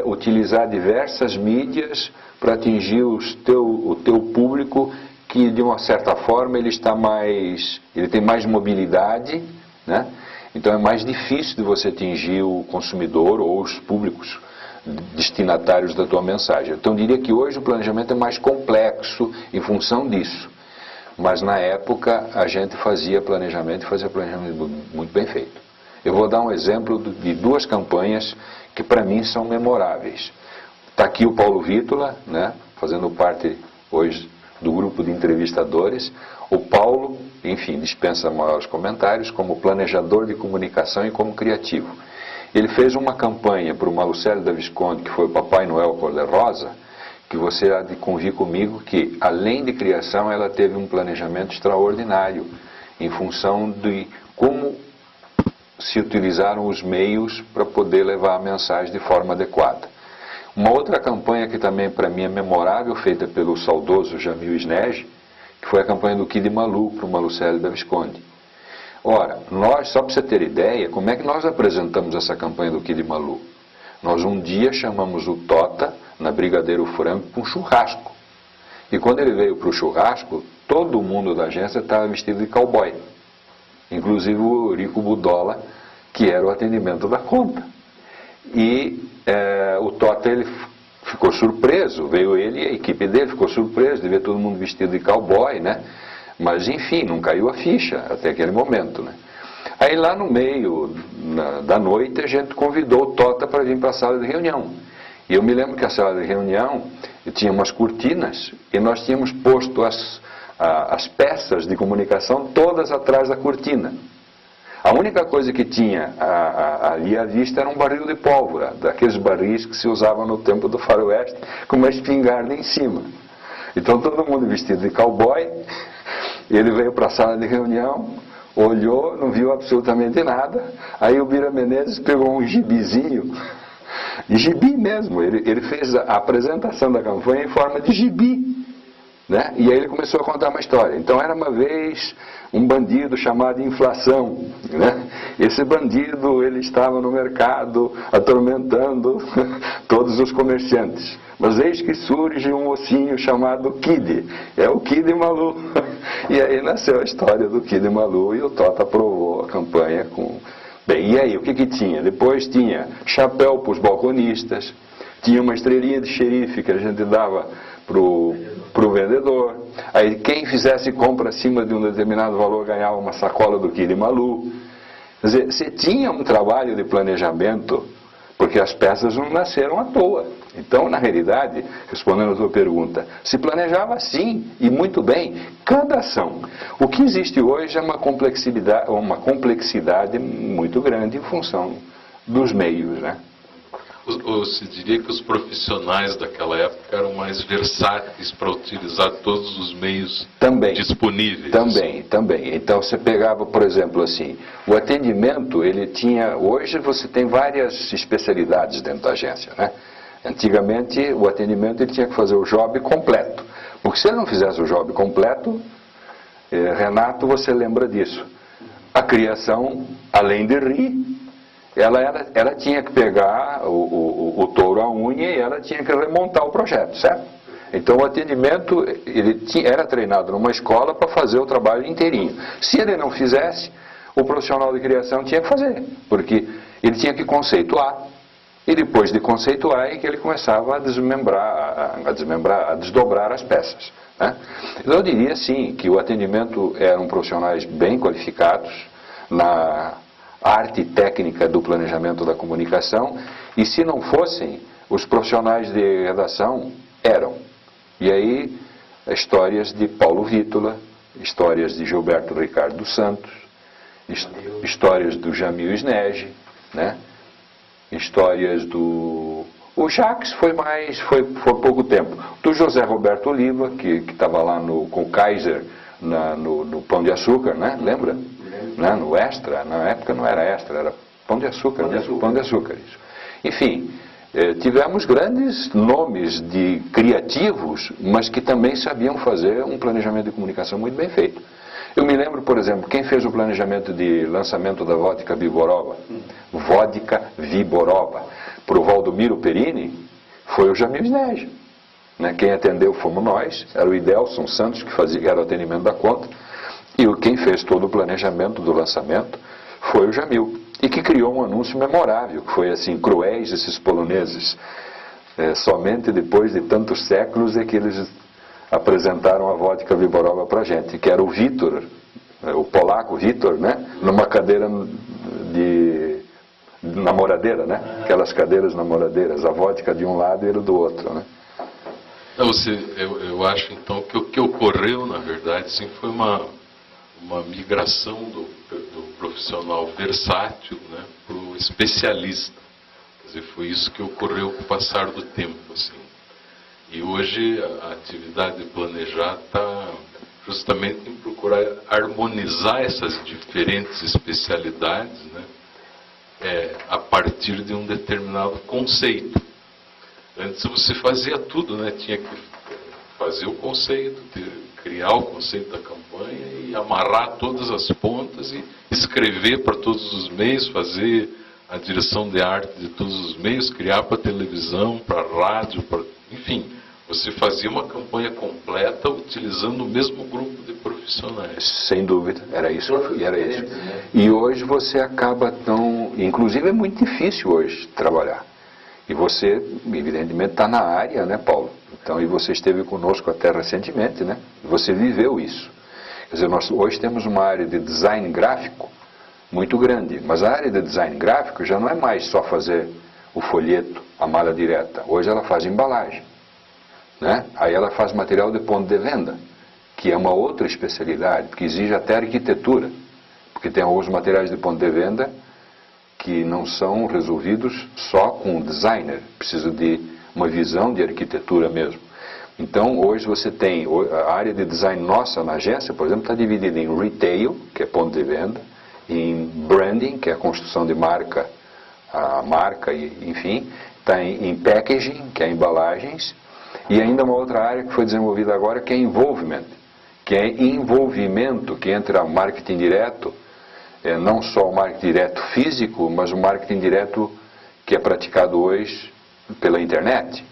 utilizar diversas mídias para atingir o teu público que de uma certa forma ele tem mais mobilidade, né? Então é mais difícil de você atingir o consumidor ou os públicos destinatários da tua mensagem. Então eu diria que hoje o planejamento é mais complexo em função disso. Mas na época a gente fazia planejamento muito bem feito. Eu vou dar um exemplo de duas campanhas que para mim são memoráveis. Está aqui o Paulo Vítola, né, fazendo parte hoje do grupo de entrevistadores. O Paulo, enfim, dispensa maiores comentários, como planejador de comunicação e como criativo. Ele fez uma campanha para o Malucelli da Visconde, que foi o Papai Noel Cor-de-Rosa, que você há de convir comigo que, além de criação, ela teve um planejamento extraordinário, em função de como se utilizaram os meios para poder levar a mensagem de forma adequada. Uma outra campanha que também para mim é memorável, feita pelo saudoso Jamil Snege, que foi a campanha do Kid Malu para o Malucelli da Visconde. Ora, nós, só para você ter ideia, como é que nós apresentamos essa campanha do Kid Malu? Nós um dia chamamos o Tota, na Brigadeiro Franco, para um churrasco. E quando ele veio para o churrasco, todo mundo da agência estava vestido de cowboy. Inclusive o Eurico Budola, que era o atendimento da conta. E o Tota, ele ficou surpreso, veio ele e a equipe dele ficou surpreso de ver todo mundo vestido de cowboy, né? Mas enfim, não caiu a ficha até aquele momento, né? Aí lá no meio da noite a gente convidou o Tota para vir para a sala de reunião. E eu me lembro que a sala de reunião tinha umas cortinas e nós tínhamos posto as peças de comunicação todas atrás da cortina. A única coisa que tinha ali à vista era um barril de pólvora, daqueles barris que se usavam no tempo do faroeste, com uma espingarda em cima. Então todo mundo vestido de cowboy, ele veio para a sala de reunião, olhou, não viu absolutamente nada, aí o Bira Menezes pegou um gibizinho, gibi mesmo, ele fez a apresentação da campanha em forma de gibi. Né? E aí ele começou a contar uma história. Então era uma vez um bandido chamado Inflação, né? Esse bandido, ele estava no mercado atormentando todos os comerciantes, mas eis que surge um mocinho chamado Kid, é o Kid Malu. E aí nasceu a história do Kid Malu e o Tota aprovou a campanha com... Bem, e aí o que tinha? Depois tinha chapéu para os balconistas, tinha uma estrelinha de xerife que a gente dava para o vendedor. Aí quem fizesse compra acima de um determinado valor ganhava uma sacola do Kid Malu. Quer dizer, você tinha um trabalho de planejamento, porque as peças não nasceram à toa. Então, na realidade, respondendo a tua pergunta, se planejava sim, e muito bem, cada ação. O que existe hoje é uma complexidade muito grande em função dos meios, né? Você diria que os profissionais daquela época eram mais versáteis para utilizar todos os meios disponíveis? Também. Então você pegava, por exemplo, assim, o atendimento, ele tinha... Hoje você tem várias especialidades dentro da agência, né? Antigamente o atendimento ele tinha que fazer o job completo. Porque se ele não fizesse o job completo, Renato, você lembra disso. A criação, além de rir, ela tinha que pegar o touro à unha e ela tinha que remontar o projeto, certo? Então o atendimento, era treinado numa escola para fazer o trabalho inteirinho. Se ele não fizesse, o profissional de criação tinha que fazer, porque ele tinha que conceituar. E depois de conceituar é que ele começava a desdobrar as peças, né? Então eu diria sim, que o atendimento eram profissionais bem qualificados na arte e técnica do planejamento da comunicação, e se não fossem, os profissionais de redação eram. E aí, histórias de Paulo Vítola, histórias de Gilberto Ricardo dos Santos, histórias do Jamil Snege, né? Histórias do... O Jacques foi pouco tempo. Do José Roberto Oliva, que estava lá com o Kaiser no Pão de Açúcar, né? Lembra? Né? No Extra, na época não era Extra, era Pão de Açúcar. Pão de Açúcar, isso. Enfim, tivemos grandes nomes de criativos, mas que também sabiam fazer um planejamento de comunicação muito bem feito. Eu me lembro, por exemplo, quem fez o planejamento de lançamento da vodka Viborova, para o Valdomiro Perini, foi o Jamil Snege. né? Quem atendeu fomos nós, era o Idelson Santos, que era o atendimento da conta, e quem fez todo o planejamento do lançamento foi o Jamil, e que criou um anúncio memorável, que foi assim: cruéis esses poloneses, somente depois de tantos séculos é que eles apresentaram a vodka Wyborowa para a gente, que era o Vitor, o polaco Vitor, né? Numa cadeira de namoradeira, né? Aquelas cadeiras namoradeiras, a vodka de um lado e ele do outro, né? Não, eu acho então que o que ocorreu, na verdade, sim, foi uma migração do profissional versátil, né, para o especialista. Quer dizer, foi isso que ocorreu com o passar do tempo, assim. E hoje a atividade de planejar está justamente em procurar harmonizar essas diferentes especialidades, né, a partir de um determinado conceito. Antes você fazia tudo, né? Tinha que fazer o conceito, criar o conceito da campanha e amarrar todas as pontas e escrever para todos os meios, fazer a direção de arte de todos os meios, criar para televisão, para rádio, enfim, você fazia uma campanha completa utilizando o mesmo grupo de profissionais. Sem dúvida, era isso. E hoje você acaba inclusive é muito difícil hoje trabalhar. E você, evidentemente, está na área, né, Paulo? Então, e você esteve conosco até recentemente, né? Você viveu isso. Quer dizer, nós hoje temos uma área de design gráfico muito grande, mas a área de design gráfico já não é mais só fazer o folheto, a malha direta. Hoje ela faz embalagem, né? Aí ela faz material de ponto de venda, que é uma outra especialidade, que exige até arquitetura, porque tem alguns materiais de ponto de venda que não são resolvidos só com o designer, precisa de uma visão de arquitetura mesmo. Então, hoje você tem a área de design nossa na agência, por exemplo, está dividida em retail, que é ponto de venda, em branding, que é a construção de marca, a marca, enfim, está em packaging, que é embalagens, e ainda uma outra área que foi desenvolvida agora, que é involvement, que é envolvimento, que entra marketing direto, não só o marketing direto físico, mas o marketing direto que é praticado hoje pela internet.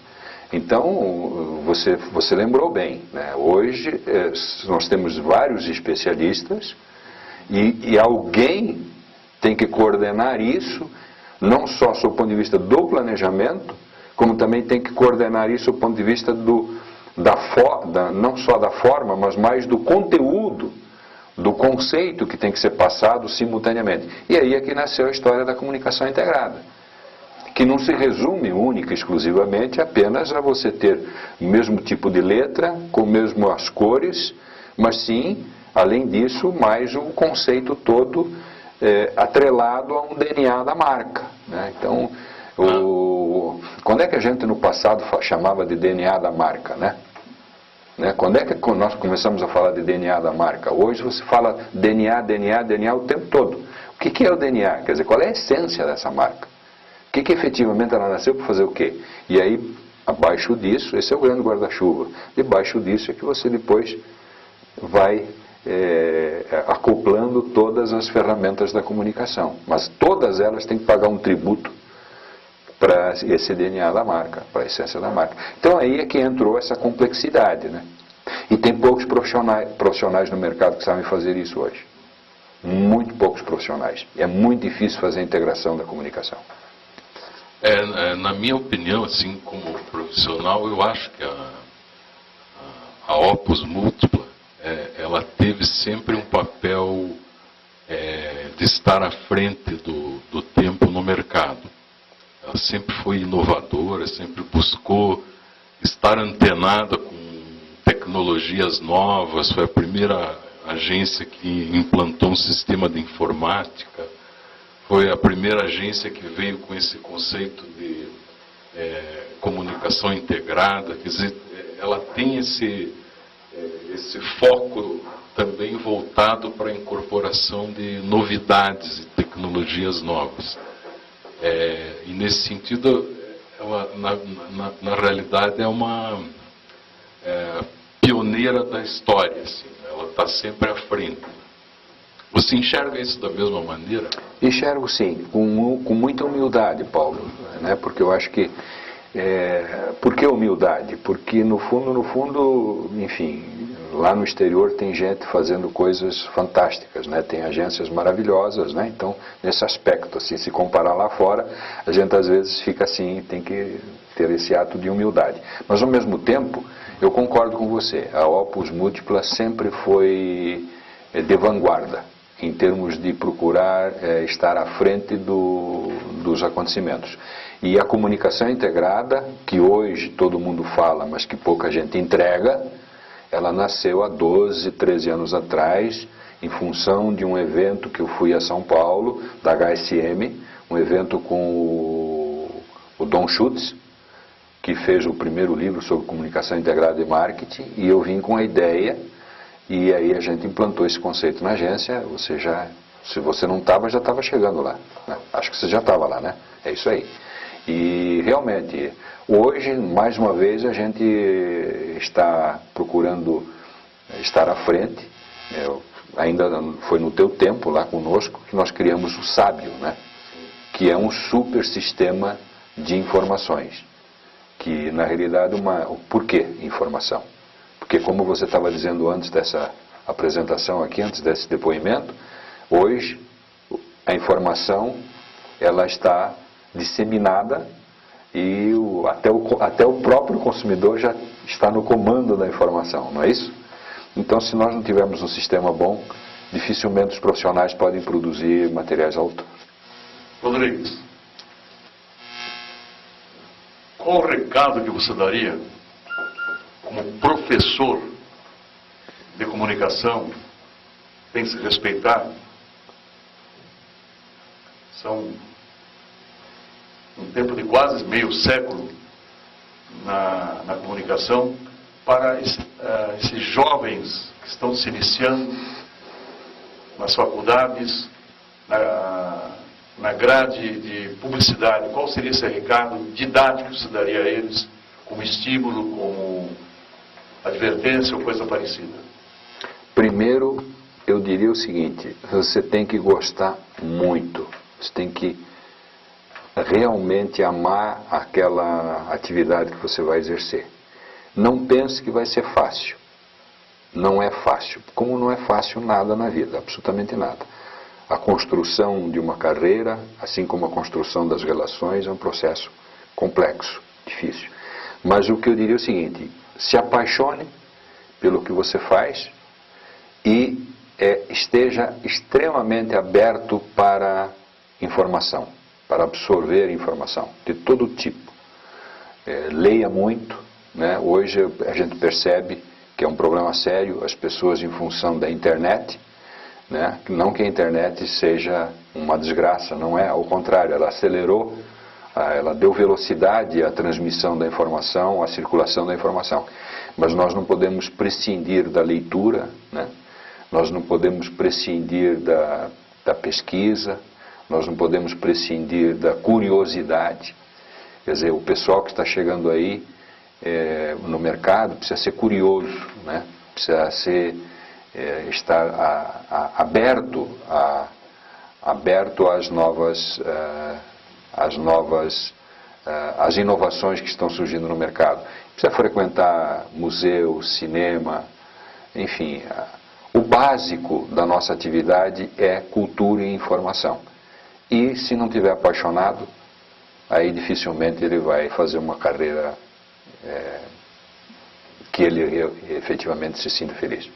Então, você lembrou bem, né? Hoje nós temos vários especialistas e alguém tem que coordenar isso, não só do ponto de vista do planejamento, como também tem que coordenar isso do ponto de vista não só da forma, mas mais do conteúdo, do conceito que tem que ser passado simultaneamente. E aí é que nasceu a história da comunicação integrada, que não se resume única e exclusivamente apenas a você ter o mesmo tipo de letra, com mesmo as cores, mas sim, além disso, mais o conceito todo atrelado a um DNA da marca, né? Então, quando é que a gente no passado chamava de DNA da marca, né? Quando é que nós começamos a falar de DNA da marca? Hoje você fala DNA o tempo todo. O que é o DNA? Quer dizer, qual é a essência dessa marca? O que efetivamente ela nasceu para fazer o quê? E aí, abaixo disso, esse é o grande guarda-chuva. Debaixo disso é que você depois vai acoplando todas as ferramentas da comunicação. Mas todas elas têm que pagar um tributo para esse DNA da marca, para a essência da marca. Então aí é que entrou essa complexidade, né? E tem poucos profissionais no mercado que sabem fazer isso hoje. Muito poucos profissionais. É muito difícil fazer a integração da comunicação. Na minha opinião, assim, como profissional, eu acho que a Opus Múltipla, ela teve sempre um papel de estar à frente do tempo no mercado. Ela sempre foi inovadora, sempre buscou estar antenada com tecnologias novas, foi a primeira agência que implantou um sistema de informática, foi a primeira agência que veio com esse conceito de comunicação integrada. Quer dizer, ela tem esse foco também voltado para a incorporação de novidades e tecnologias novas. E nesse sentido, ela, na realidade, é uma pioneira da história, assim, ela está sempre à frente. Você enxerga isso da mesma maneira? Enxergo sim, com muita humildade, Paulo, né? Porque eu acho que Por que humildade? Porque no fundo, enfim, lá no exterior tem gente fazendo coisas fantásticas, né? Tem agências maravilhosas, né? Então, nesse aspecto, assim, se comparar lá fora, a gente às vezes fica assim, tem que ter esse ato de humildade. Mas ao mesmo tempo, eu concordo com você, a Opus Múltipla sempre foi de vanguarda, em termos de procurar estar à frente dos acontecimentos. E a comunicação integrada, que hoje todo mundo fala, mas que pouca gente entrega, ela nasceu há 12, 13 anos atrás, em função de um evento que eu fui a São Paulo, da HSM, um evento com o Don Schutz, que fez o primeiro livro sobre comunicação integrada e marketing, e eu vim com a ideia, e aí a gente implantou esse conceito na agência. Se você não estava, já estava chegando lá, né? Acho que você já estava lá, né? É isso aí. E realmente, hoje, mais uma vez, a gente está procurando estar à frente. Ainda foi no teu tempo, lá conosco, que nós criamos o Sábio, né? Que é um super sistema de informações. Que, na realidade, por que informação? Porque, como você estava dizendo antes dessa apresentação aqui, antes desse depoimento, hoje a informação ela está disseminada e até o próprio consumidor já está no comando da informação, não é isso? Então, se nós não tivermos um sistema bom, dificilmente os profissionais podem produzir materiais à altura. Rodrigues, qual o recado que você daria como professor de comunicação? Tem que se respeitar. São um tempo de quase meio século na comunicação para esses jovens que estão se iniciando nas faculdades, na grade de publicidade. Qual seria esse recado didático que você daria a eles, como estímulo, como advertência ou coisa parecida? Primeiro, eu diria o seguinte: você tem que gostar muito, você tem que realmente amar aquela atividade que você vai exercer. Não pense que vai ser fácil. Não é fácil. Como não é fácil nada na vida, absolutamente nada. A construção de uma carreira, assim como a construção das relações, é um processo complexo, difícil. Mas o que eu diria é o seguinte: se apaixone pelo que você faz e esteja extremamente aberto para informação, para absorver informação de todo tipo. Leia muito, né? Hoje a gente percebe que é um problema sério as pessoas em função da internet, né? Não que a internet seja uma desgraça, não é, ao contrário, ela acelerou, ela deu velocidade à transmissão da informação, à circulação da informação. Mas nós não podemos prescindir da leitura, né? Nós não podemos prescindir da pesquisa, nós não podemos prescindir da curiosidade. Quer dizer, o pessoal que está chegando aí no mercado precisa ser curioso, né? Precisa estar aberto às inovações que estão surgindo no mercado. Precisa frequentar museu, cinema, enfim. O básico da nossa atividade é cultura e informação. E se não tiver apaixonado, aí dificilmente ele vai fazer uma carreira que ele efetivamente se sinta feliz.